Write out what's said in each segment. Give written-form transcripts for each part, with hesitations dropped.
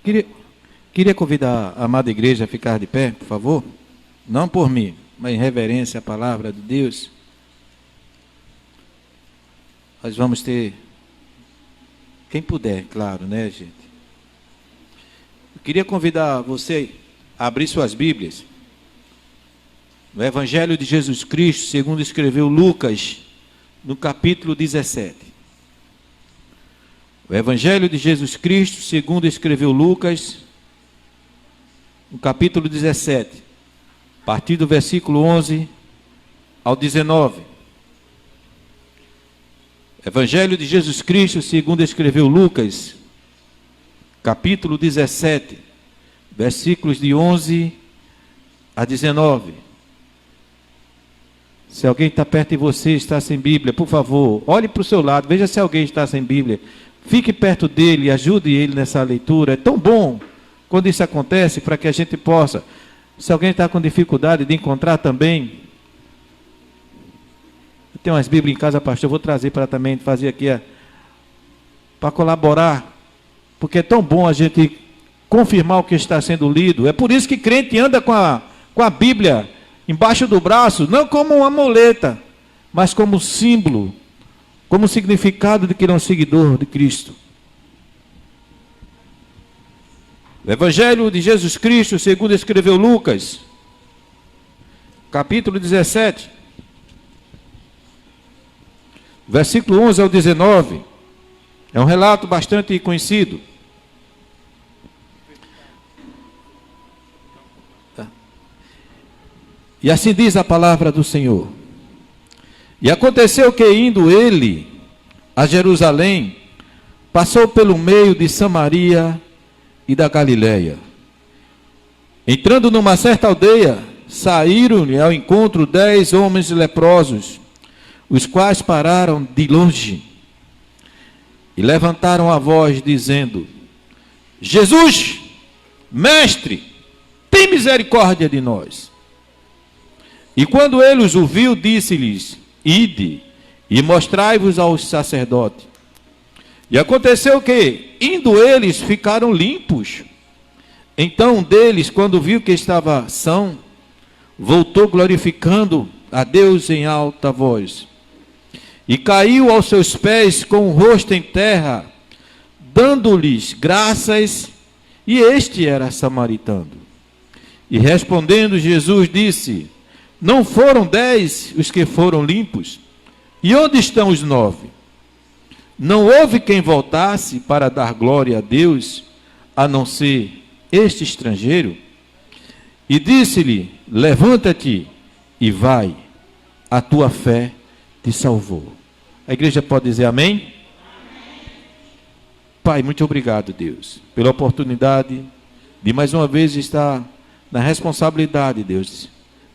Queria, queria convidar a amada igreja a ficar de pé, por favor. Não por mim, mas em reverência à palavra de Deus. Nós vamos ter, quem puder, claro, né, gente? Eu queria convidar você a abrir suas Bíblias no Evangelho de Jesus Cristo, segundo escreveu Lucas, no capítulo 17. O Evangelho de Jesus Cristo, segundo escreveu Lucas, no capítulo 17, a partir do versículo 11 ao 19. Evangelho de Jesus Cristo, segundo escreveu Lucas, capítulo 17, versículos de 11 a 19. Se alguém está perto de você, está sem Bíblia, por favor, olhe para o seu lado, veja se alguém está sem Bíblia. Fique perto dele, ajude ele nessa leitura. É tão bom quando isso acontece, para que a gente possa. Se alguém está com dificuldade de encontrar também, eu tenho umas Bíblias em casa, pastor, eu vou trazer para também fazer aqui, para colaborar, porque é tão bom a gente confirmar o que está sendo lido. É por isso que crente anda com a Bíblia embaixo do braço, não como uma muleta, mas como símbolo, como significado de que ele é um seguidor de Cristo. O Evangelho de Jesus Cristo, segundo escreveu Lucas, capítulo 17, versículo 11 ao 19, é um relato bastante conhecido. E assim diz a palavra do Senhor. E aconteceu que, indo ele a Jerusalém, passou pelo meio de Samaria e da Galileia. Entrando numa certa aldeia, saíram-lhe ao encontro 10 homens leprosos, os quais pararam de longe e levantaram a voz, dizendo: Jesus, mestre, tem misericórdia de nós. E quando ele os ouviu, disse-lhes: Ide e mostrai-vos aos sacerdotes. E aconteceu que, indo eles, ficaram limpos. Então um deles, quando viu que estava são, voltou glorificando a Deus em alta voz. E caiu aos seus pés com o rosto em terra, dando-lhes graças, e este era samaritano. E respondendo Jesus disse: Não foram 10 os que foram limpos? E onde estão os 9? Não houve quem voltasse para dar glória a Deus, a não ser este estrangeiro? E disse-lhe: Levanta-te e vai, a tua fé te salvou. A igreja pode dizer amém? Amém. Pai, muito obrigado, Deus, pela oportunidade de mais uma vez estar na responsabilidade, Deus,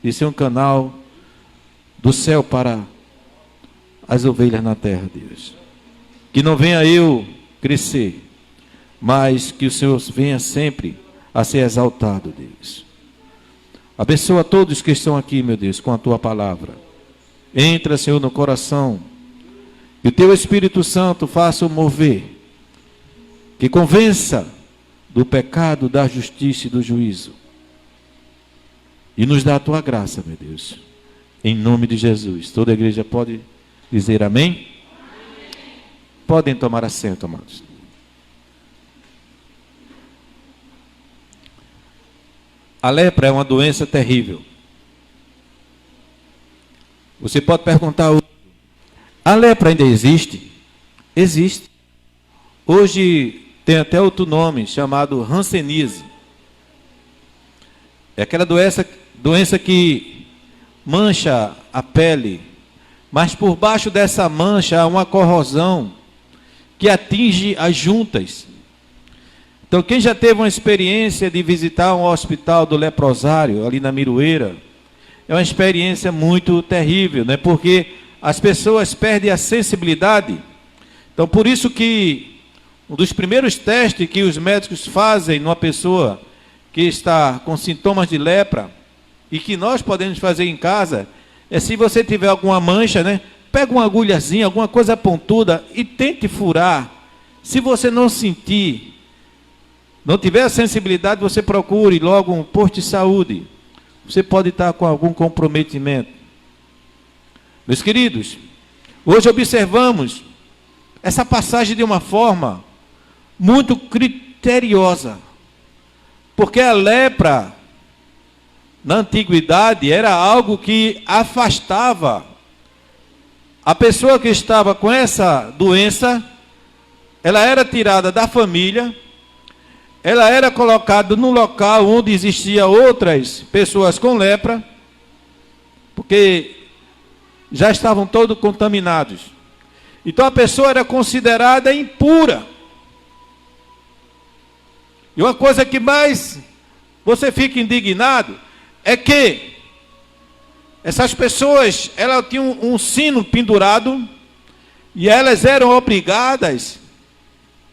de ser um canal do céu para as ovelhas na terra, Deus. Que não venha eu crescer, mas que o Senhor venha sempre a ser exaltado, Deus. Abençoa todos que estão aqui, meu Deus, com a tua palavra. Entra, Senhor, no coração, e o teu Espírito Santo faça o mover, que convença do pecado, da justiça e do juízo. E nos dá a tua graça, meu Deus. Em nome de Jesus. Toda a igreja pode dizer amém? Amém. Podem tomar assento, amados. A lepra é uma doença terrível. Você pode perguntar: a lepra ainda existe? Existe. Hoje tem até outro nome, chamado hanseníase. É aquela doença que mancha a pele, mas por baixo dessa mancha há uma corrosão que atinge as juntas. Então, quem já teve uma experiência de visitar um hospital do leprosário, ali na Miroeira, é uma experiência muito terrível, né? Porque as pessoas perdem a sensibilidade. Então, por isso que um dos primeiros testes que os médicos fazem numa pessoa que está com sintomas de lepra, e que nós podemos fazer em casa, é se você tiver alguma mancha, né? Pega uma agulhazinha, alguma coisa pontuda e tente furar. Se você não sentir não tiver a sensibilidade, você procure logo um posto de saúde. Você pode estar com algum comprometimento. Meus queridos, hoje observamos essa passagem de uma forma muito criteriosa. Porque a lepra, na antiguidade, era algo que afastava a pessoa que estava com essa doença. Ela era tirada da família, ela era colocada num local onde existiam outras pessoas com lepra, porque já estavam todos contaminados. Então a pessoa era considerada impura. E uma coisa que mais você fica indignado é que essas pessoas, elas tinham um sino pendurado e elas eram obrigadas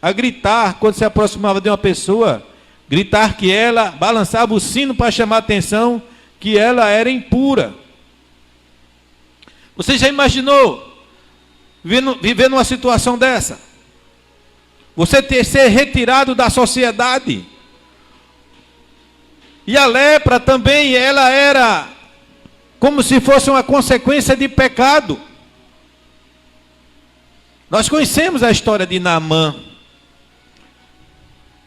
a gritar quando se aproximava de uma pessoa, gritar que ela balançava o sino para chamar a atenção que ela era impura. Você já imaginou viver numa situação dessa? Você ser retirado da sociedade. E a lepra também, ela era como se fosse uma consequência de pecado. Nós conhecemos a história de Naamã.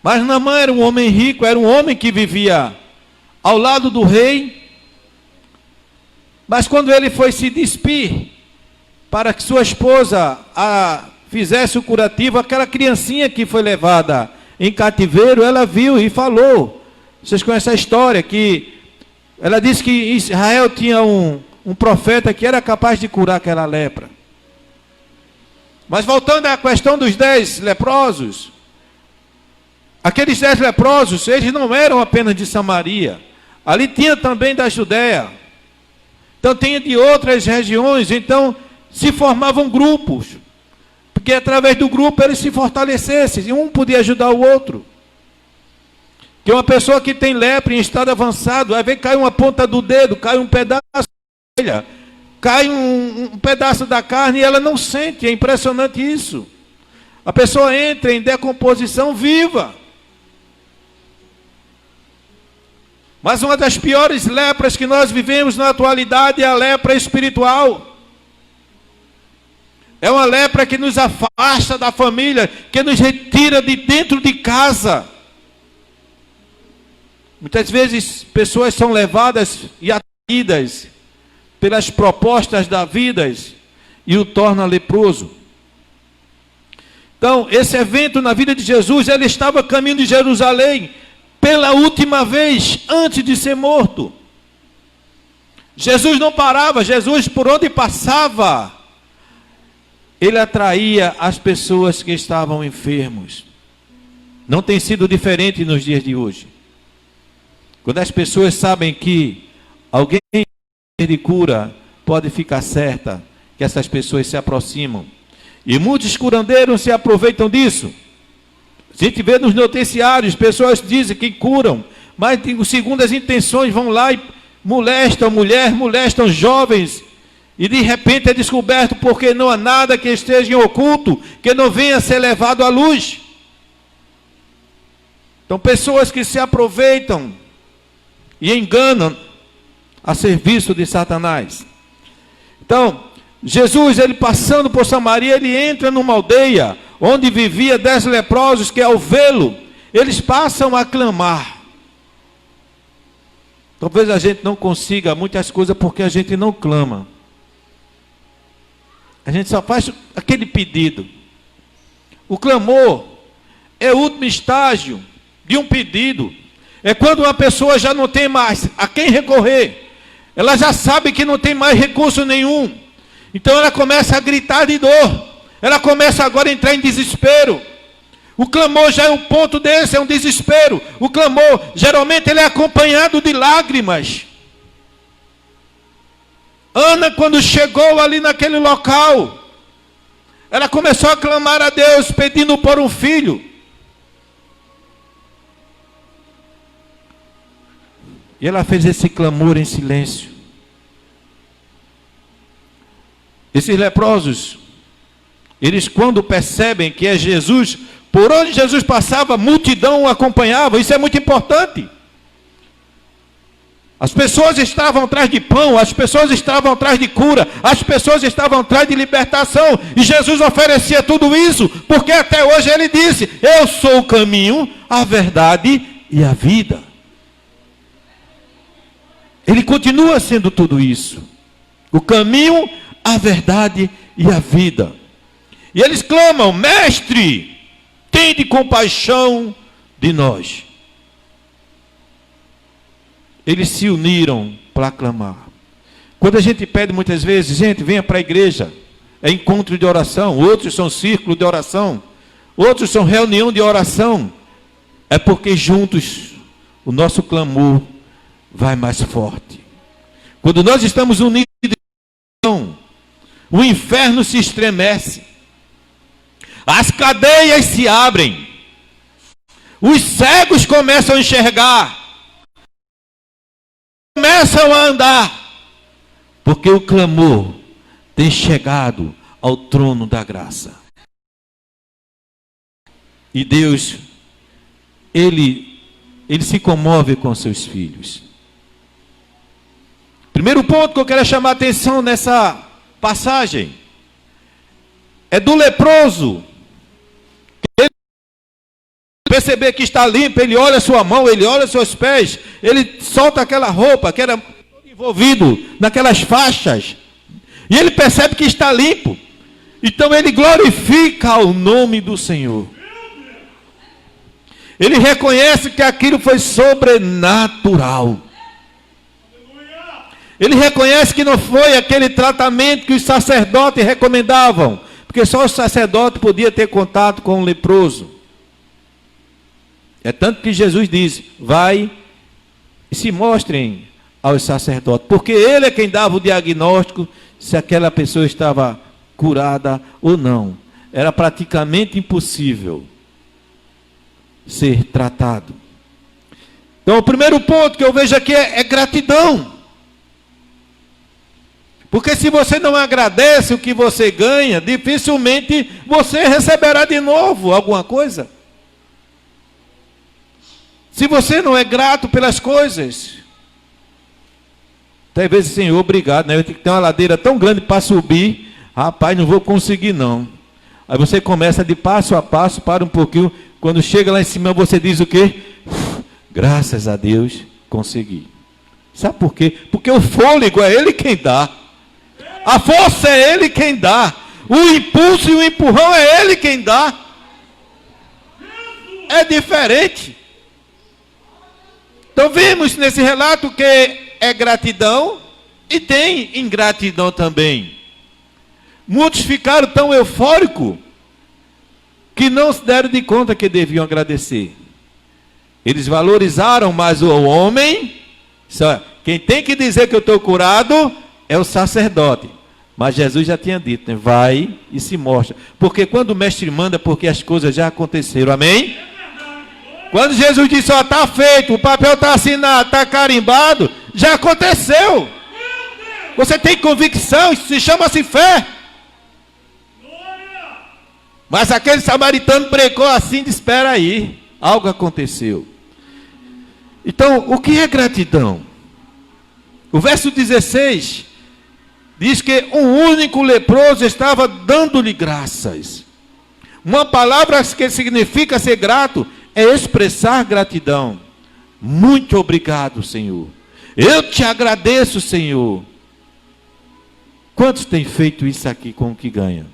Mas Naamã era um homem rico, era um homem que vivia ao lado do rei. Mas quando ele foi se despir, para que sua esposa fizesse o curativo, aquela criancinha que foi levada em cativeiro, ela viu e falou. Vocês conhecem a história, que ela disse que Israel tinha um profeta que era capaz de curar aquela lepra. Mas voltando à questão dos 10 leprosos, aqueles 10 leprosos, eles não eram apenas de Samaria, ali tinha também da Judéia, então tinha de outras regiões, então se formavam grupos, porque através do grupo eles se fortalecessem, e um podia ajudar o outro. Que uma pessoa que tem lepra em estado avançado, aí vem cai uma ponta do dedo, cai um pedaço da orelha, cai um pedaço da carne e ela não sente, é impressionante isso. A pessoa entra em decomposição viva. Mas uma das piores lepras que nós vivemos na atualidade é a lepra espiritual. É uma lepra que nos afasta da família, que nos retira de dentro de casa. Muitas vezes pessoas são levadas e atraídas pelas propostas da vida e o torna leproso. Então, esse evento na vida de Jesus, ele estava a caminho de Jerusalém pela última vez antes de ser morto. Jesus não parava, Jesus por onde passava, ele atraía as pessoas que estavam enfermos. Não tem sido diferente nos dias de hoje. Quando as pessoas sabem que alguém de cura, pode ficar certa que essas pessoas se aproximam. E muitos curandeiros se aproveitam disso. A gente vê nos noticiários, pessoas dizem que curam, mas segundo as intenções vão lá e molestam mulher, molestam jovens, e de repente é descoberto porque não há nada que esteja em oculto, que não venha a ser levado à luz. Então pessoas que se aproveitam e enganam a serviço de Satanás. Então, Jesus, ele passando por Samaria, ele entra numa aldeia, onde vivia 10 leprosos, que ao vê-lo, eles passam a clamar. Talvez a gente não consiga muitas coisas, porque a gente não clama. A gente só faz aquele pedido. O clamor é o último estágio de um pedido. É quando uma pessoa já não tem mais a quem recorrer. Ela já sabe que não tem mais recurso nenhum. Então ela começa a gritar de dor. Ela começa agora a entrar em desespero. O clamor já é um ponto desse, é um desespero. O clamor, geralmente, ele é acompanhado de lágrimas. Ana, quando chegou ali naquele local, ela começou a clamar a Deus, pedindo por um filho. E ela fez esse clamor em silêncio. Esses leprosos, eles quando percebem que é Jesus Por onde Jesus passava, multidão o acompanhava. Isso é muito importante. As pessoas estavam atrás de pão, as pessoas estavam atrás de cura, as pessoas estavam atrás de libertação. E Jesus oferecia tudo isso, porque até hoje ele disse: eu sou o caminho, a verdade e a vida. Ele continua sendo tudo isso. O caminho, a verdade e a vida. E eles clamam: mestre, tende compaixão de nós. Eles se uniram para clamar. Quando a gente pede muitas vezes: gente, venha para a igreja, é encontro de oração. Outros são círculo de oração, outros são reunião de oração. É porque juntos o nosso clamor vai mais forte. Quando nós estamos unidos, o inferno se estremece, as cadeias se abrem, os cegos começam a enxergar, começam a andar, porque o clamor tem chegado ao trono da graça. E Deus, Ele se comove com seus filhos. Primeiro ponto que eu quero chamar a atenção nessa passagem é do leproso. Ele perceber que está limpo, ele olha a sua mão, ele olha os seus pés, ele solta aquela roupa que era envolvido naquelas faixas, e ele percebe que está limpo. Então ele glorifica o nome do Senhor. Ele reconhece que aquilo foi sobrenatural. Ele reconhece que não foi aquele tratamento que os sacerdotes recomendavam, porque só o sacerdote podia ter contato com o leproso. É tanto que Jesus diz: vai e se mostrem aos sacerdotes, porque ele é quem dava o diagnóstico se aquela pessoa estava curada ou não. Era praticamente impossível ser tratado. Então o primeiro ponto que eu vejo aqui é gratidão. Porque se você não agradece o que você ganha, dificilmente você receberá de novo alguma coisa. Se você não é grato pelas coisas, até vezes, Senhor, obrigado, né? Eu tenho que ter uma ladeira tão grande para subir, rapaz, não vou conseguir não. Aí você começa de passo a passo, para um pouquinho, quando chega lá em cima você diz o quê? Graças a Deus, consegui. Sabe por quê? Porque o fôlego é Ele quem dá. A força é Ele quem dá. O impulso e o empurrão é Ele quem dá. É diferente. Então vimos nesse relato que é gratidão e tem ingratidão também. Muitos ficaram tão eufóricos que não se deram de conta que deviam agradecer. Eles valorizaram mais o homem. Quem tem que dizer que eu estou curado é o sacerdote. Mas Jesus já tinha dito, né? Vai e se mostra. Porque quando o mestre manda, porque as coisas já aconteceram. Amém? Quando Jesus disse: ó, está feito, o papel está assinado, está carimbado, já aconteceu. Você tem convicção, isso se chama-se fé. Mas aquele samaritano brecou assim, de espera aí, algo aconteceu. Então, o que é gratidão? O verso 16 diz que um único leproso estava dando-lhe graças. Uma palavra que significa ser grato é expressar gratidão. Muito obrigado, Senhor. Eu te agradeço, Senhor. Quantos têm feito isso aqui com o que ganha?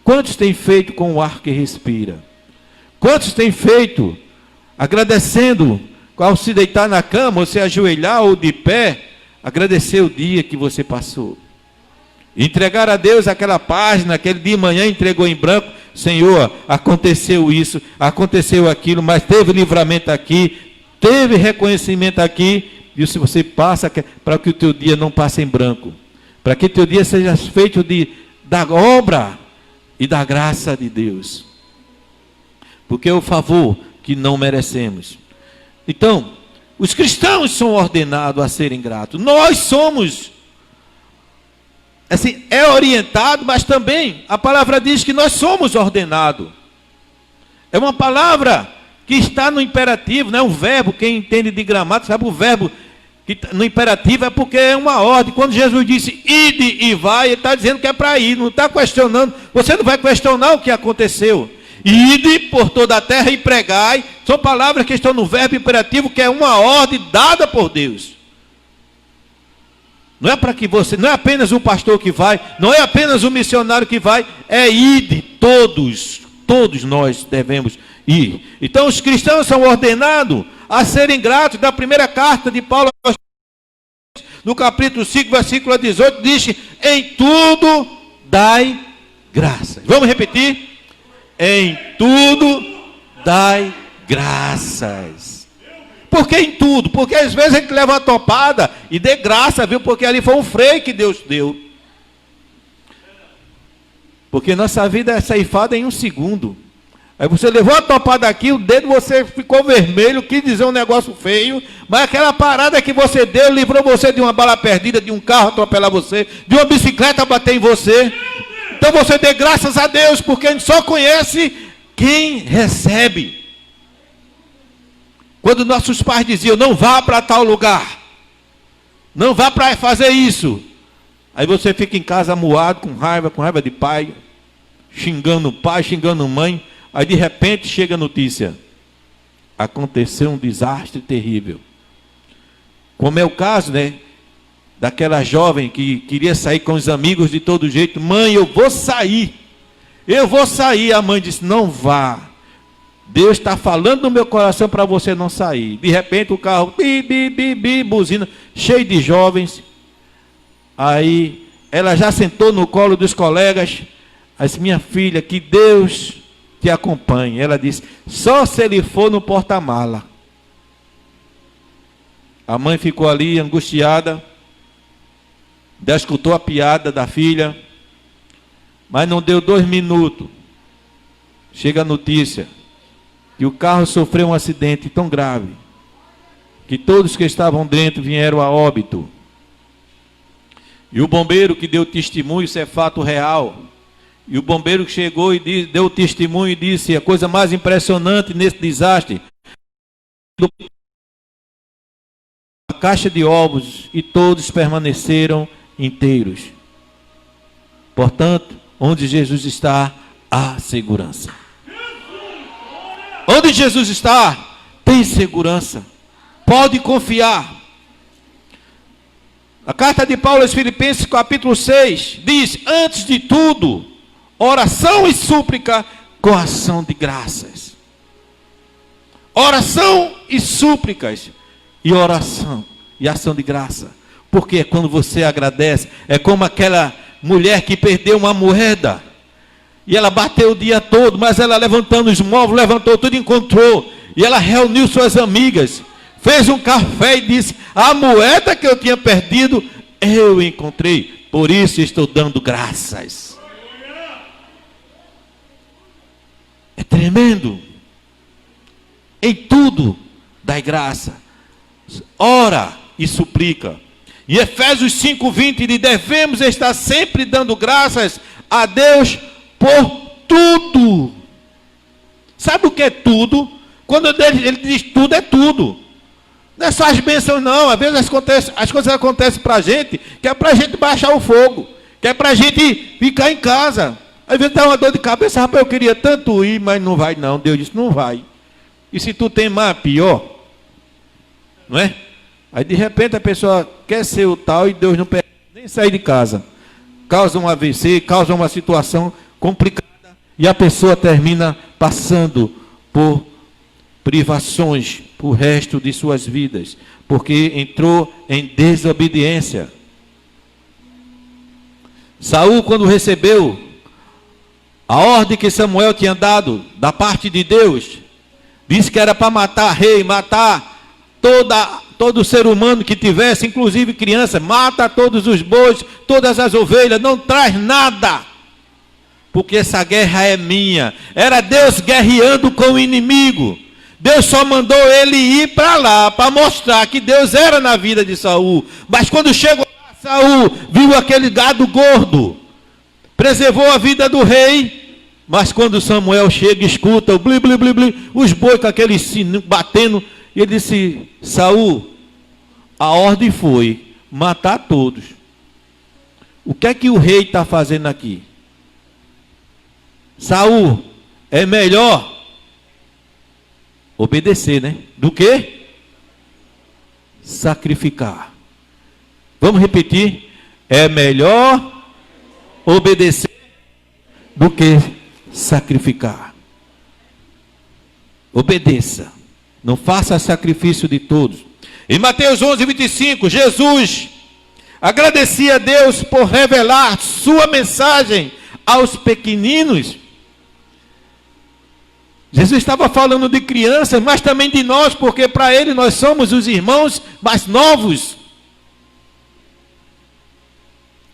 Quantos têm feito com o ar que respira? Quantos têm feito agradecendo ao se deitar na cama, ou se ajoelhar, ou de pé, agradecer o dia que você passou? Entregar a Deus aquela página, aquele dia de manhã entregou em branco: Senhor, aconteceu isso, aconteceu aquilo, mas teve livramento aqui, teve reconhecimento aqui. E se você passa, para que o teu dia não passe em branco, para que o teu dia seja feito da obra e da graça de Deus, porque é o favor que não merecemos. Então, os cristãos são ordenados a serem gratos. Nós somos, assim, é orientado, mas também a palavra diz que nós somos ordenados. É uma palavra que está no imperativo, não é um verbo. Quem entende de gramática sabe o verbo que no imperativo é porque é uma ordem. Quando Jesus disse ide e vai, ele está dizendo que é para ir, não está questionando. Você não vai questionar o que aconteceu. Ide por toda a terra e pregai, são palavras que estão no verbo imperativo, que é uma ordem dada por Deus. Não é para que você, não é apenas o pastor que vai, não é apenas o missionário que vai, é ide, todos nós devemos ir. Então os cristãos são ordenados a serem gratos. Da primeira carta de Paulo, no capítulo 5, versículo 18, diz: em tudo dai graças. Vamos repetir? Em tudo dai graças. Por que em tudo? Porque às vezes a gente leva uma topada e dê graça, viu? Porque ali foi um freio que Deus deu. Porque nossa vida é ceifada em um segundo. Aí você levou a topada aqui, o dedo você ficou vermelho, quis dizer um negócio feio, mas aquela parada que você deu livrou você de uma bala perdida, de um carro atropelar você, de uma bicicleta bater em você. Então você dê graças a Deus, porque a gente só conhece quem recebe. Quando nossos pais diziam, não vá para tal lugar, não vá para fazer isso, aí você fica em casa amuado, com raiva de pai, xingando o pai, xingando mãe, aí de repente chega a notícia, aconteceu um desastre terrível. Como é o caso, né, daquela jovem que queria sair com os amigos de todo jeito. Mãe, eu vou sair. A mãe disse, não vá. Deus está falando no meu coração para você não sair. De repente o carro, buzina, cheio de jovens. Aí ela já sentou no colo dos colegas. Disse, minha filha, que Deus te acompanhe. Ela disse, só se ele for no porta-mala. A mãe ficou ali angustiada. Escutou a piada da filha, mas não deu 2 minutos. Chega a notícia que o carro sofreu um acidente tão grave que todos que estavam dentro vieram a óbito. E o bombeiro que deu testemunho, isso é fato real. E o bombeiro que chegou e deu testemunho e disse, a coisa mais impressionante nesse desastre, a caixa de ovos, e todos permaneceram inteiros. Portanto, onde Jesus está, há segurança. Onde Jesus está, tem segurança. Pode confiar. A carta de Paulo aos Filipenses, capítulo 6, diz, antes de tudo, oração e súplica com ação de graças. Oração e súplicas, e oração e ação de graça. Porque quando você agradece, é como aquela mulher que perdeu uma moeda, e ela bateu o dia todo, mas ela levantando os móveis, levantou tudo, encontrou, e ela reuniu suas amigas, fez um café e disse, a moeda que eu tinha perdido, eu encontrei, por isso estou dando graças. É tremendo. Em tudo, dai graça, ora e suplica. Em Efésios 5:20 diz, devemos estar sempre dando graças a Deus por tudo. Sabe o que é tudo? Quando ele diz tudo, é tudo. Não é só as bênçãos não. Às vezes as coisas acontecem para a gente, que é para a gente baixar o fogo, que é para a gente ficar em casa. Às vezes dá uma dor de cabeça, rapaz, eu queria tanto ir, mas não vai não. Deus disse, não vai. E se tu tem mais, pior. Não é? Aí de repente a pessoa quer ser o tal e Deus não permite nem sair de casa. Causa um AVC, causa uma situação complicada. E a pessoa termina passando por privações por resto de suas vidas. Porque entrou em desobediência. Saul, quando recebeu a ordem que Samuel tinha dado da parte de Deus, disse que era para matar rei, matar todo ser humano que tivesse, inclusive criança, mata todos os bois, todas as ovelhas, não traz nada, porque essa guerra é minha. Era Deus guerreando com o inimigo. Deus só mandou ele ir para lá, para mostrar que Deus era na vida de Saul. Mas quando chegou lá, Saul viu aquele gado gordo, preservou a vida do rei, Mas quando Samuel chega e escuta o bli, bli, bli, bli, os bois com aquele sino batendo, ele disse: Saul, a ordem foi matar todos. O que é que o rei está fazendo aqui? Saul, é melhor obedecer, né? Do que sacrificar. Vamos repetir? É melhor obedecer do que sacrificar. Obedeça. Não faça sacrifício de todos. Em Mateus 11:25, Jesus agradecia a Deus por revelar sua mensagem aos pequeninos. Jesus estava falando de crianças, mas também de nós, porque para ele nós somos os irmãos mais novos.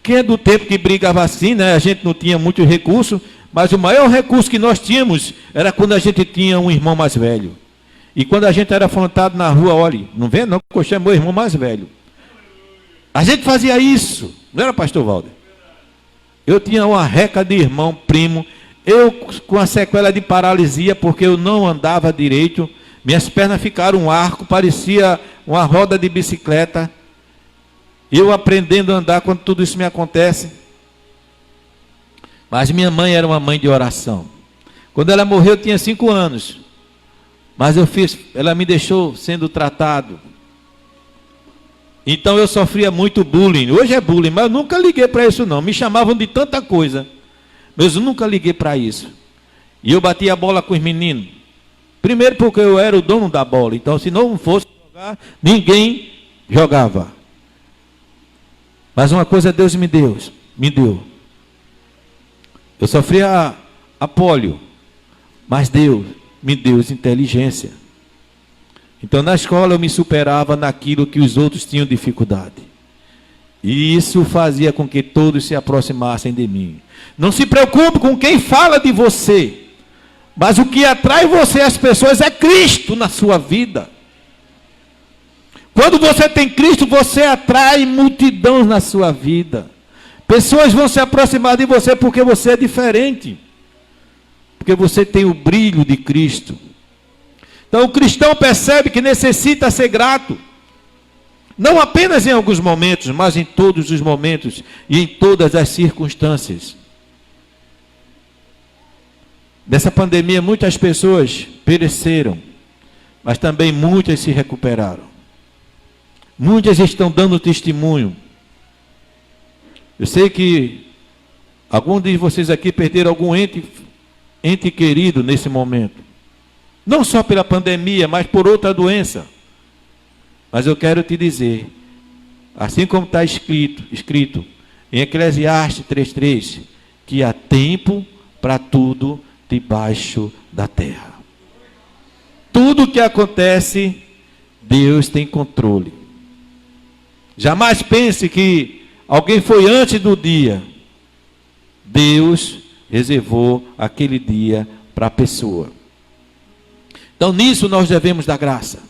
Quem é do tempo que brigava assim, né? A gente não tinha muito recurso, mas o maior recurso que nós tínhamos era quando a gente tinha um irmão mais velho. E quando a gente era afrontado na rua, olha, não vê não, porque eu é meu irmão mais velho. A gente fazia isso, não era, pastor Valder? Eu tinha uma reca de irmão, primo, eu com a sequela de paralisia, porque eu não andava direito, minhas pernas ficaram um arco, parecia uma roda de bicicleta. Eu aprendendo a andar quando tudo isso me acontece. Mas minha mãe era uma mãe de oração. Quando ela morreu eu tinha 5 anos. Mas ela me deixou sendo tratado. Então eu sofria muito bullying. Hoje é bullying, mas eu nunca liguei para isso não. Me chamavam de tanta coisa, mas eu nunca liguei para isso. E eu batia a bola com os meninos. Primeiro porque eu era o dono da bola. Então se não fosse jogar, ninguém jogava. Mas uma coisa Deus me deu. Eu sofria a pólio, mas Deus me deu inteligência. Então na escola eu me superava naquilo que os outros tinham dificuldade. E isso fazia com que todos se aproximassem de mim. Não se preocupe com quem fala de você, mas o que atrai você às pessoas é Cristo na sua vida. Quando você tem Cristo, você atrai multidões na sua vida. Pessoas vão se aproximar de você porque você é diferente. Porque você tem o brilho de Cristo. Então o cristão percebe que necessita ser grato. Não apenas em alguns momentos, mas em todos os momentos e em todas as circunstâncias. Dessa pandemia muitas pessoas pereceram, mas também muitas se recuperaram. Muitas estão dando testemunho. Eu sei que alguns de vocês aqui perderam algum ente querido nesse momento. Não só pela pandemia, mas por outra doença. Mas eu quero te dizer, assim como está escrito em Eclesiastes 3:3, que há tempo para tudo debaixo da terra. Tudo que acontece, Deus tem controle. Jamais pense que alguém foi antes do dia. Deus reservou aquele dia para a pessoa. Então nisso nós devemos dar graça.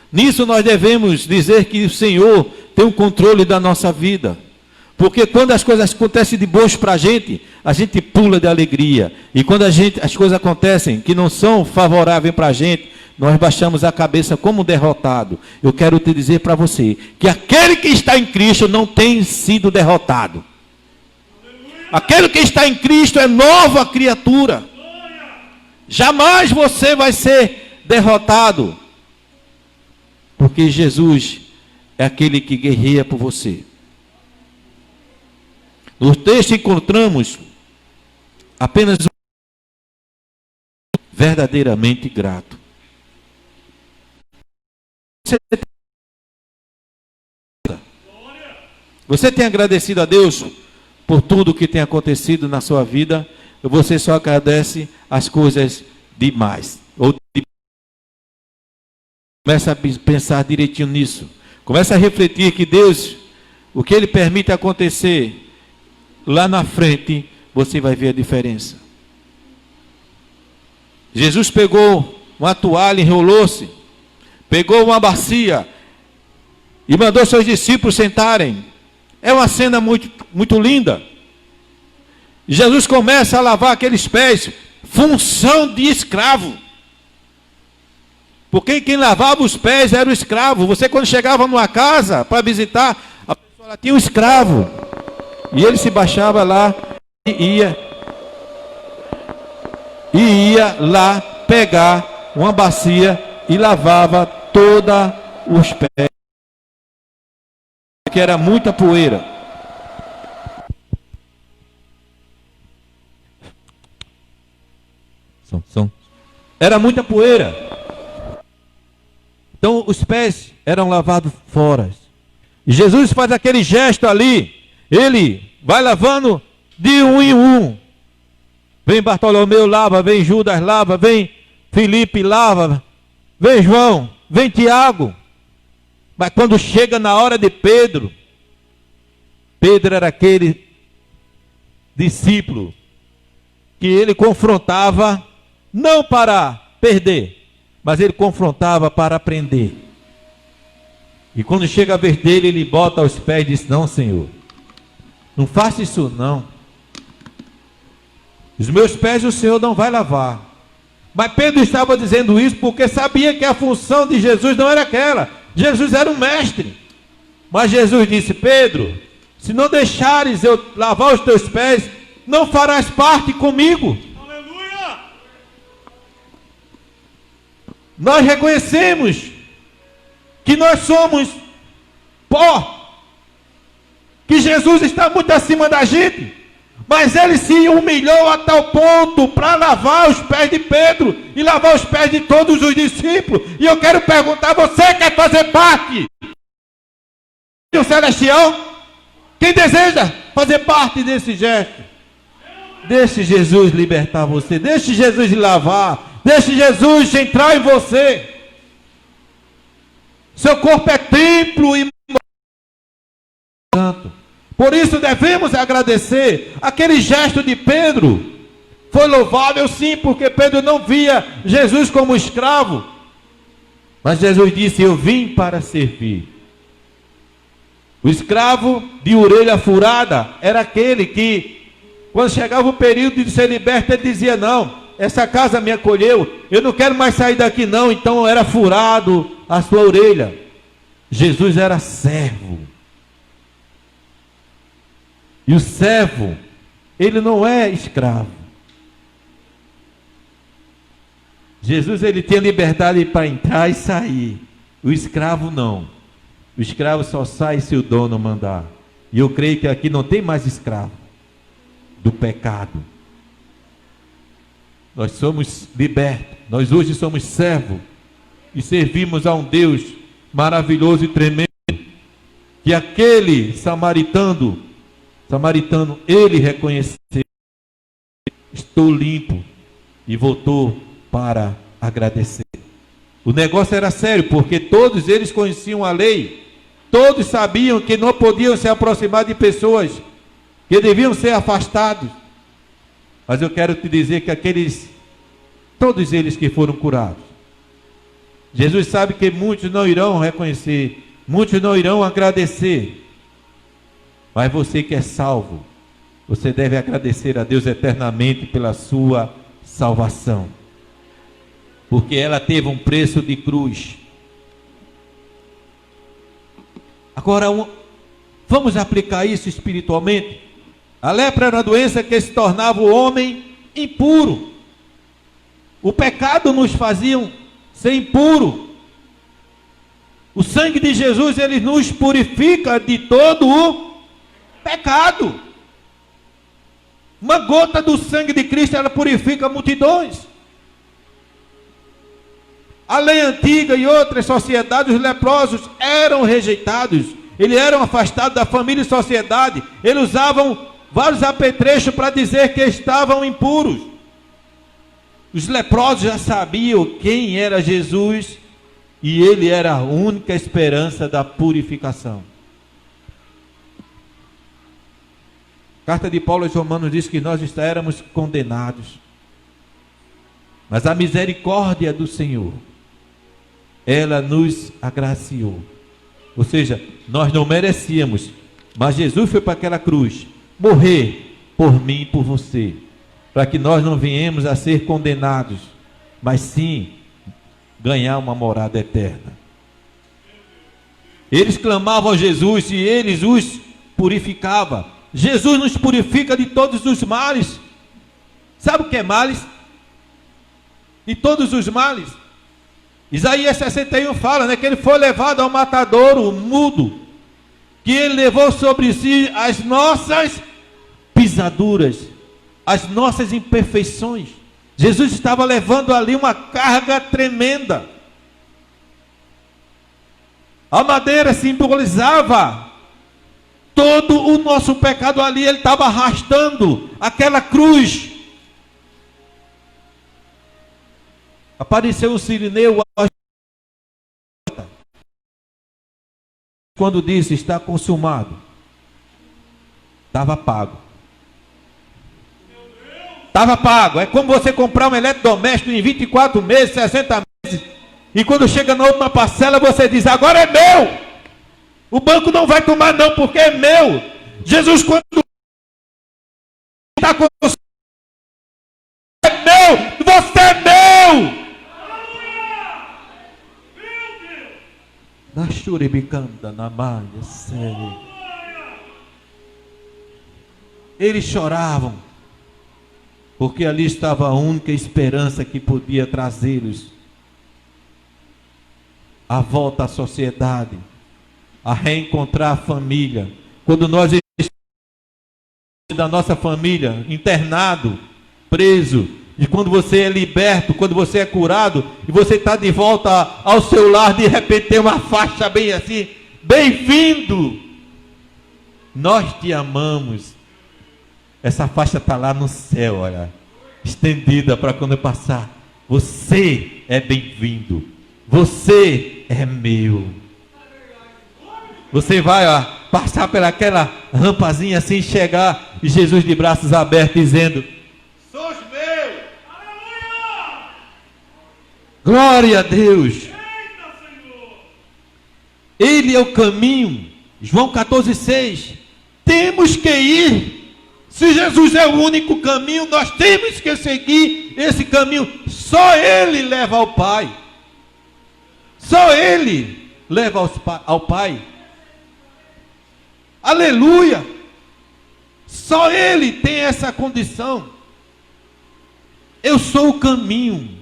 Nisso nós devemos dizer que o Senhor tem o controle da nossa vida. Porque quando as coisas acontecem de boas para a gente pula de alegria. E quando as coisas acontecem que não são favoráveis para a gente, nós baixamos a cabeça como derrotado. Eu quero te dizer para você, que aquele que está em Cristo não tem sido derrotado. Aquele que está em Cristo é nova criatura. Jamais você vai ser derrotado. Porque Jesus é aquele que guerreia por você. No texto encontramos apenas um verdadeiramente grato. Você tem agradecido a Deus por tudo que tem acontecido na sua vida? Ou você só agradece as coisas demais? Começa a pensar direitinho nisso. Começa a refletir que Deus, o que Ele permite acontecer, lá na frente, você vai ver a diferença. Jesus pegou uma toalha, enrolou-se, pegou uma bacia e mandou seus discípulos sentarem. É uma cena muito, muito linda. Jesus começa a lavar aqueles pés, função de escravo. Porque quem lavava os pés era o escravo. Você, quando chegava numa casa para visitar, a pessoa tinha um escravo. E ele se baixava lá e ia lá pegar uma bacia e lavava todos os pés, que era muita poeira. Era muita poeira. Então os pés eram lavados fora. E Jesus faz aquele gesto ali. Ele vai lavando de um em um. Vem Bartolomeu, lava. Vem Judas, lava. Vem Filipe, lava. Vem João, vem Tiago. Mas quando chega na hora de Pedro, Pedro era aquele discípulo que ele confrontava não para perder, mas ele confrontava para aprender. E quando chega a vez dele, ele bota aos pés e diz: não, Senhor, não faça isso não. Os meus pés o Senhor não vai lavar. Mas Pedro estava dizendo isso porque sabia que a função de Jesus não era aquela. Jesus era um mestre. Mas Jesus disse: Pedro, se não deixares eu lavar os teus pés, não farás parte comigo. Aleluia! Nós reconhecemos que nós somos pó, que Jesus está muito acima da gente, mas ele se humilhou a tal ponto para lavar os pés de Pedro e lavar os pés de todos os discípulos. E eu quero perguntar: você quer fazer parte do celestial? Quem deseja fazer parte desse gesto? Deixe Jesus libertar você, deixe Jesus lavar, deixe Jesus entrar em você. Seu corpo é templo e santo. Por isso devemos agradecer. Aquele gesto de Pedro foi louvável, sim, porque Pedro não via Jesus como escravo. Mas Jesus disse: eu vim para servir. O escravo de orelha furada era aquele que, quando chegava o período de ser liberto, ele dizia: não, essa casa me acolheu, eu não quero mais sair daqui não. Então era furado a sua orelha. Jesus era servo. E o servo, ele não é escravo. Jesus, ele tem liberdade para entrar e sair. O escravo não. O escravo só sai se o dono mandar. E eu creio que aqui não tem mais escravo do pecado. Nós somos libertos. Nós hoje somos servos e servimos a um Deus maravilhoso e tremendo, que aquele samaritano, ele reconheceu: estou limpo, e voltou para agradecer. O negócio era sério, porque todos eles conheciam a lei, todos sabiam que não podiam se aproximar de pessoas que deviam ser afastados. Mas eu quero te dizer que todos eles que foram curados, Jesus sabe que muitos não irão reconhecer, muitos não irão agradecer. Mas você que é salvo, você deve agradecer a Deus eternamente pela sua salvação, porque ela teve um preço de cruz. Agora, vamos aplicar isso espiritualmente. A lepra era uma doença que se tornava o homem impuro. O pecado nos fazia ser impuro. O sangue de Jesus, ele nos purifica de todo o pecado. Uma gota do sangue de Cristo, ela purifica multidões. A lei antiga e outras sociedades, os leprosos eram rejeitados, eles eram afastados da família e sociedade, eles usavam vários apetrechos para dizer que estavam impuros. Os leprosos já sabiam quem era Jesus e ele era a única esperança da purificação. A carta de Paulo aos Romanos diz que nós éramos condenados, mas a misericórdia do Senhor, ela nos agraciou. Ou seja, nós não merecíamos, mas Jesus foi para aquela cruz morrer por mim e por você, para que nós não viemos a ser condenados, mas sim ganhar uma morada eterna. Eles clamavam a Jesus e eles os purificava. Jesus nos purifica de todos os males. Sabe o que é males? De todos os males. Isaías 61 fala, né, que ele foi levado ao matadouro, mudo, que ele levou sobre si as nossas pisaduras, as nossas imperfeições. Jesus estava levando ali uma carga tremenda. A madeira simbolizava todo o nosso pecado ali, ele estava arrastando aquela cruz. Apareceu um sirineu quando disse: está consumado. Estava pago. Estava pago. É como você comprar um eletrodoméstico em 24 meses, 60 meses, e quando chega na última parcela você diz: agora é meu. O banco não vai tomar não, porque é meu. Jesus, quando está consumado, é meu, você é meu. Na churibicanda, na malha, sério. Eles choravam, porque ali estava a única esperança que podia trazê-los à volta à sociedade, a reencontrar a família. Quando nós estamos da nossa família, internado, preso, e quando você é liberto, quando você é curado, e você está de volta ao seu lar, de repente tem uma faixa bem assim: bem-vindo, nós te amamos. Essa faixa está lá no céu, olha, estendida para quando eu passar. Você é bem-vindo, você é meu. Você vai, ó, passar pelaquela rampazinha assim, chegar, e Jesus de braços abertos dizendo: sois meu. Aleluia! Glória a Deus. Eita, Senhor. Ele é o caminho. João 14,6. Temos que ir. Se Jesus é o único caminho, nós temos que seguir esse caminho. Só Ele leva ao Pai. Só Ele leva ao Pai. Aleluia! Só Ele tem essa condição. Eu sou o caminho.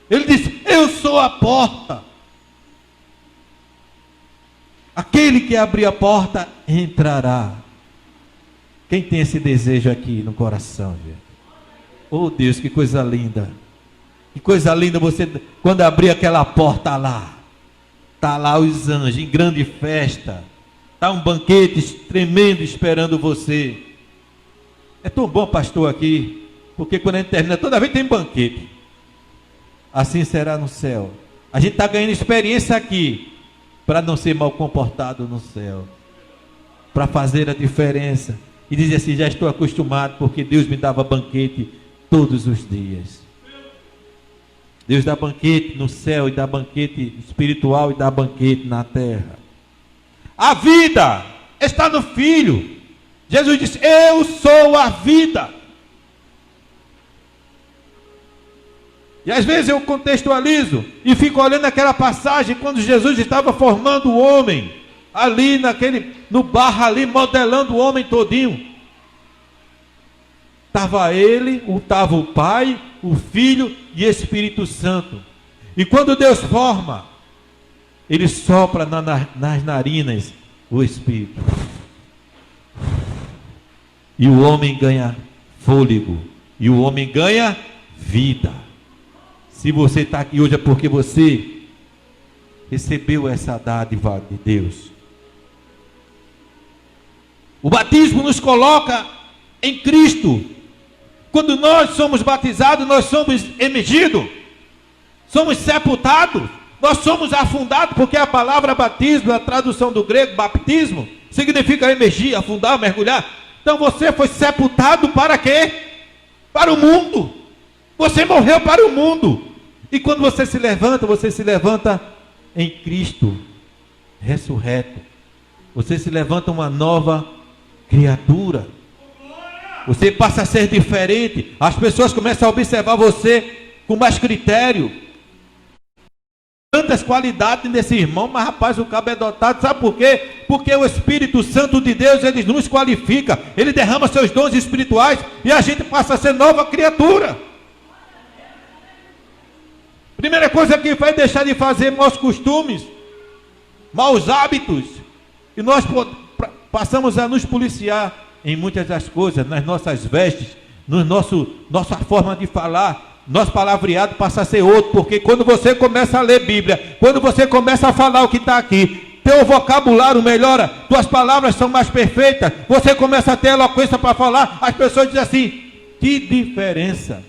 Ele diz: eu sou a porta. Aquele que abrir a porta entrará. Quem tem esse desejo aqui no coração, gente? Oh Deus, que coisa linda. Que coisa linda você, quando abrir aquela porta lá. Está lá os anjos em grande festa. Está um banquete tremendo esperando você. É tão bom, pastor, aqui. Porque quando a gente termina, toda vez tem banquete. Assim será no céu. A gente está ganhando experiência aqui, para não ser mal comportado no céu. Para fazer a diferença. E dizer assim: já estou acostumado, porque Deus me dava banquete todos os dias. Deus dá banquete no céu, e dá banquete espiritual, e dá banquete na terra. A vida está no Filho. Jesus disse: eu sou a vida. E às vezes eu contextualizo e fico olhando aquela passagem quando Jesus estava formando o homem ali no barro ali, modelando o homem todinho. Estava ele, estava o Pai, o Filho e o Espírito Santo. E quando Deus forma, Ele sopra nas narinas o Espírito. E o homem ganha fôlego. E o homem ganha vida. Se você está aqui hoje é porque você recebeu essa dádiva de Deus. O batismo nos coloca em Cristo. Quando nós somos batizados, nós somos emergidos, somos sepultados, nós somos afundados, porque a palavra batismo, a tradução do grego, baptismo, significa emergir, afundar, mergulhar. Então você foi sepultado para quê? Para o mundo. Você morreu para o mundo. E quando você se levanta em Cristo, ressurreto. Você se levanta uma nova criatura. Você passa a ser diferente. As pessoas começam a observar você com mais critério. Tantas qualidades nesse irmão, mas rapaz, o cabo é dotado. Sabe por quê? Porque o Espírito Santo de Deus, ele nos qualifica. Ele derrama seus dons espirituais e a gente passa a ser nova criatura. Primeira coisa que vai deixar de fazer maus costumes, maus hábitos. E nós passamos a nos policiar em muitas das coisas, nas nossas vestes, nossa forma de falar. Nosso palavreado passa a ser outro, porque quando você começa a ler Bíblia, quando você começa a falar o que está aqui, teu vocabulário melhora, tuas palavras são mais perfeitas, você começa a ter eloquência para falar, as pessoas dizem assim, que diferença.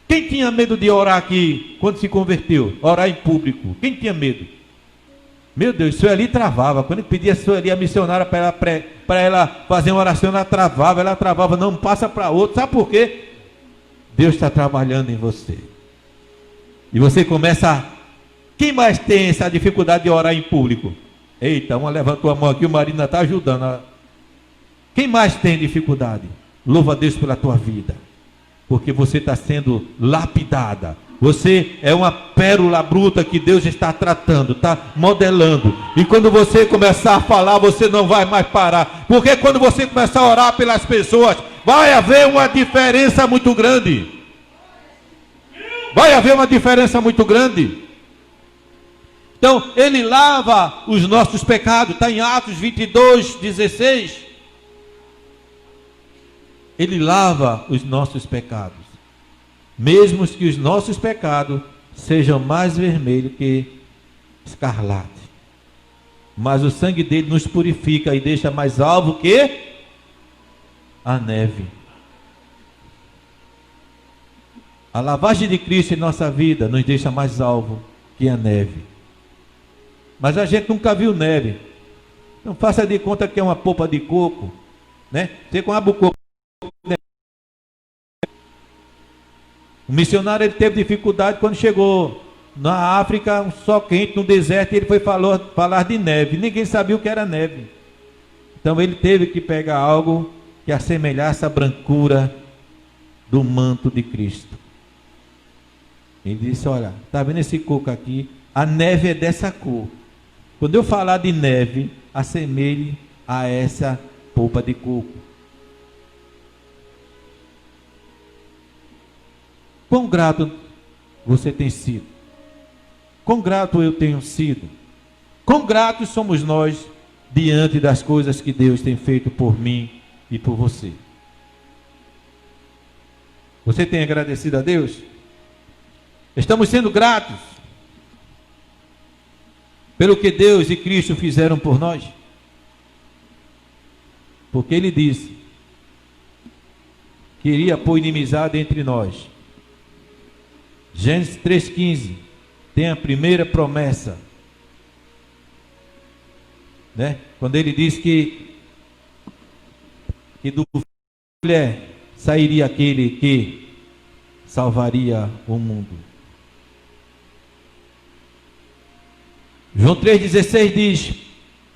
Quem tinha medo de orar aqui, quando se converteu, orar em público? Quem tinha medo? Meu Deus, Sueli travava, quando ele pedia a Sueli, a missionária, para ela fazer uma oração, ela travava, não passa para outro, sabe por quê? Deus está trabalhando em você. E você começa a... Quem mais tem essa dificuldade de orar em público? Eita, uma levantou a mão aqui, o marido ainda está ajudando. Quem mais tem dificuldade? Louva a Deus pela tua vida. Porque você está sendo lapidada. Você é uma pérola bruta que Deus está tratando, está modelando. E quando você começar a falar, você não vai mais parar. Porque quando você começar a orar pelas pessoas, vai haver uma diferença muito grande. Vai haver uma diferença muito grande. Então, ele lava os nossos pecados. Está em Atos 22, 16. Ele lava os nossos pecados. Mesmo que os nossos pecados sejam mais vermelhos que escarlate. Mas o sangue dele nos purifica e deixa mais alvo que a neve. A lavagem de Cristo em nossa vida nos deixa mais alvo que a neve. Mas a gente nunca viu neve. Não faça de conta que é uma polpa de coco, né? Você com a coco. O missionário, ele teve dificuldade quando chegou na África, um sol quente, no deserto, e ele foi falar de neve. Ninguém sabia o que era neve. Então ele teve que pegar algo que assemelhasse a brancura do manto de Cristo. Ele disse, olha, está vendo esse coco aqui? A neve é dessa cor. Quando eu falar de neve, assemelhe a essa polpa de coco. Quão grato você tem sido? Quão grato eu tenho sido? Quão gratos somos nós diante das coisas que Deus tem feito por mim e por você? Você tem agradecido a Deus? Estamos sendo gratos pelo que Deus e Cristo fizeram por nós? Porque Ele disse que iria pôr inimizade entre nós. Gênesis 3,15 tem a primeira promessa, né? Quando ele diz que do mulher sairia aquele que salvaria o mundo. João 3,16 diz,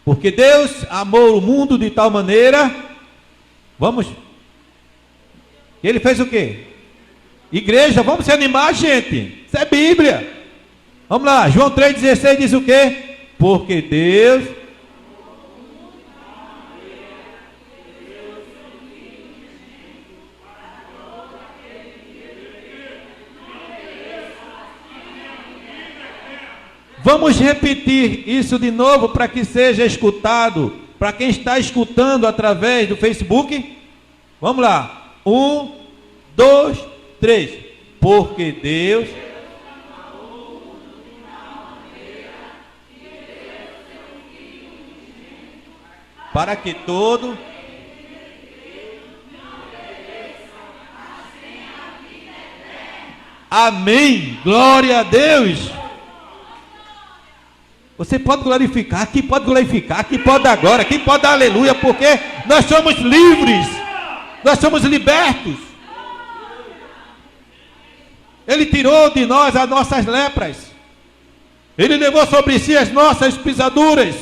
porque Deus amou o mundo de tal maneira, ele fez o quê? Igreja, vamos se animar, gente. Isso é Bíblia. Vamos lá, João 3,16 diz o quê? Porque Deus... Vamos repetir isso de novo para que seja escutado. Para quem está escutando através do Facebook. Vamos lá. 1, 2, 3. Porque Deus... Para que todo... Amém. Glória a Deus. Você pode glorificar, aqui pode agora, aqui pode dar aleluia, porque nós somos livres, nós somos libertos. Ele tirou de nós as nossas lepras, Ele levou sobre si as nossas pisaduras.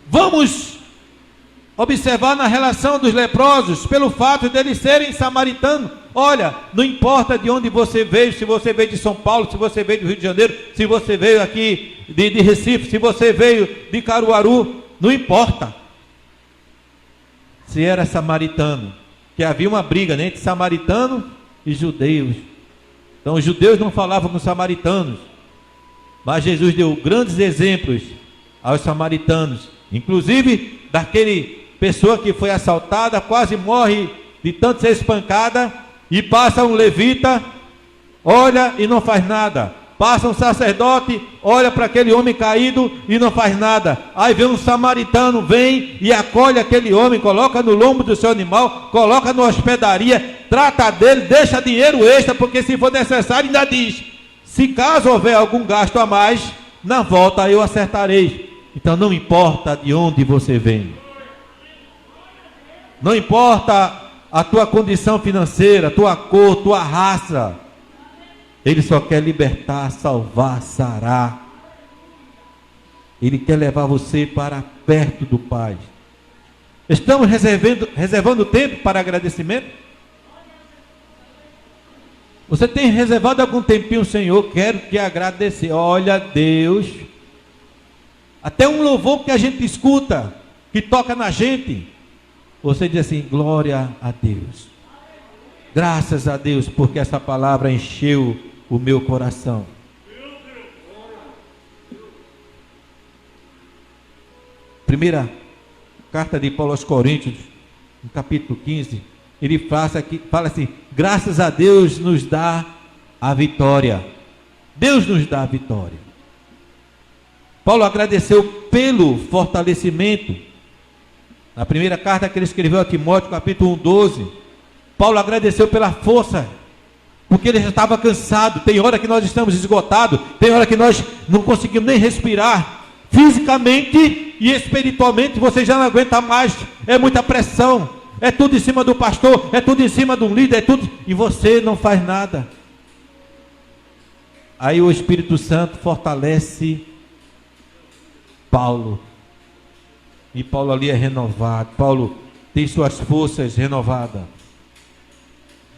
Vamos observar na relação dos leprosos, pelo fato de eles serem samaritanos. Olha, não importa de onde você veio, se você veio de São Paulo, se você veio do Rio de Janeiro, se você veio aqui de Recife, se você veio de Caruaru, não importa. Se era samaritano, que havia uma briga, né, entre samaritanos e judeus. Então os judeus não falavam com os samaritanos, mas Jesus deu grandes exemplos aos samaritanos, inclusive daquele pessoa que foi assaltada, quase morre de tanto ser espancada, e passa um levita, olha e não faz nada. Passa um sacerdote, olha para aquele homem caído e não faz nada. Aí vem um samaritano, vem e acolhe aquele homem, coloca no lombo do seu animal, coloca na hospedaria, trata dele, deixa dinheiro extra, porque se for necessário ainda diz: se caso houver algum gasto a mais, na volta eu acertarei. Então não importa de onde você vem, não importa a tua condição financeira, tua cor, tua raça, Ele só quer libertar, salvar, sarar. Ele quer levar você para perto do Pai. Estamos reservando tempo para agradecimento? Você tem reservado algum tempinho, Senhor? Quero te agradecer. Olha, Deus, até um louvor que a gente escuta, que toca na gente, você diz assim: glória a Deus, graças a Deus, porque essa palavra encheu o meu coração. Primeira carta de Paulo aos Coríntios, no capítulo 15, ele fala assim: graças a Deus nos dá a vitória. Deus nos dá a vitória. Paulo agradeceu pelo fortalecimento. Na primeira carta que ele escreveu a Timóteo, capítulo 1:12, Paulo agradeceu pela força, porque ele já estava cansado. Tem hora que nós estamos esgotados, tem hora que nós não conseguimos nem respirar, fisicamente e espiritualmente você já não aguenta mais, é muita pressão, é tudo em cima do pastor, é tudo em cima de um líder, é tudo, e você não faz nada. Aí o Espírito Santo fortalece Paulo, e Paulo ali é renovado, Paulo tem suas forças renovadas.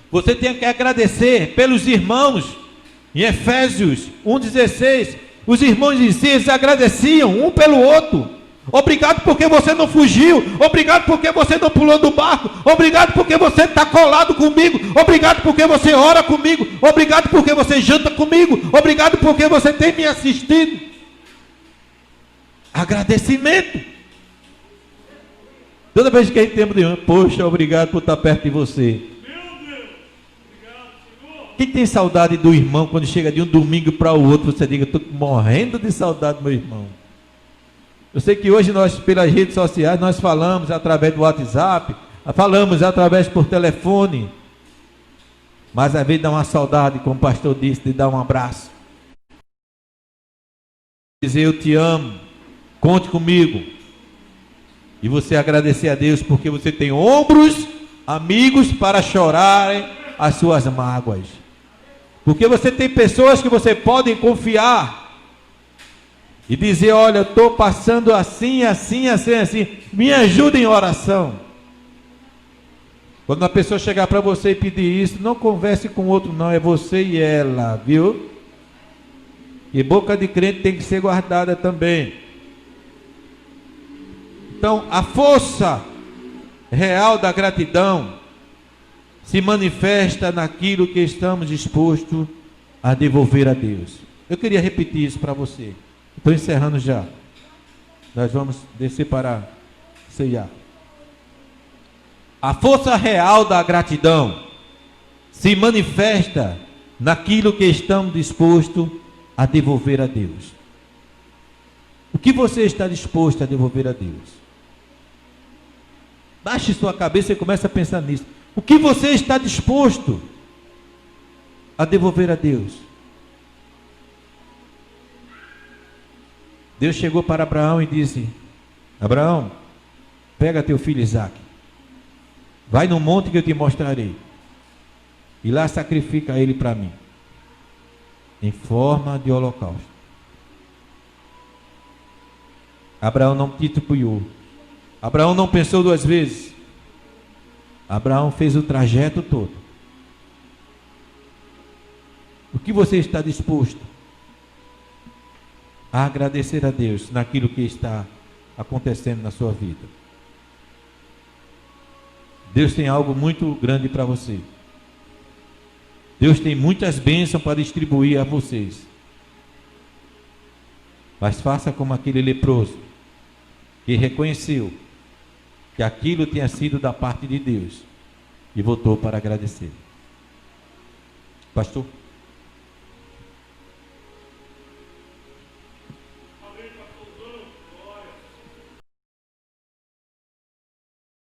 Você tem que agradecer pelos irmãos. Em Efésios 1:16, os irmãos em si, eles agradeciam um pelo outro. Obrigado porque você não fugiu, obrigado porque você não pulou do barco, obrigado porque você está colado comigo, obrigado porque você ora comigo, obrigado porque você janta comigo, obrigado porque você tem me assistido. Agradecimento. Toda vez que a gente tem de poxa, obrigado por estar perto de você. Quem tem saudade do irmão quando chega de um domingo para o outro, você diga: estou morrendo de saudade do meu irmão. Eu sei que hoje nós, pelas redes sociais, nós falamos através do WhatsApp, falamos através por telefone, mas às vezes dá uma saudade, como o pastor disse, de dar um abraço, dizer: eu te amo, conte comigo, e você agradecer a Deus porque você tem ombros amigos para chorarem as suas mágoas, porque você tem pessoas que você pode confiar e dizer: olha, eu estou passando assim, assim, assim, assim, me ajuda em oração. Quando uma pessoa chegar para você e pedir isso, não converse com outro não, é você e ela, viu? E boca de crente tem que ser guardada também. Então, a força real da gratidão se manifesta naquilo que estamos dispostos a devolver a Deus. Eu queria repetir isso para você. Estou encerrando já. Nós vamos descer para ceiar. A força real da gratidão se manifesta naquilo que estamos dispostos a devolver a Deus. O que você está disposto a devolver a Deus? Baixe sua cabeça e comece a pensar nisso. O que você está disposto a devolver a Deus? Deus chegou para Abraão e disse: Abraão, pega teu filho Isaque, vai no monte que eu te mostrarei, e lá sacrifica ele para mim, em forma de holocausto. Abraão não titubeou. Abraão não pensou duas vezes. Abraão fez o trajeto todo. O que você está disposto a agradecer a Deus naquilo que está acontecendo na sua vida? Deus tem algo muito grande para você. Deus tem muitas bênçãos para distribuir a vocês. Mas faça como aquele leproso que reconheceu que aquilo tinha sido da parte de Deus e voltou para agradecer. Pastor?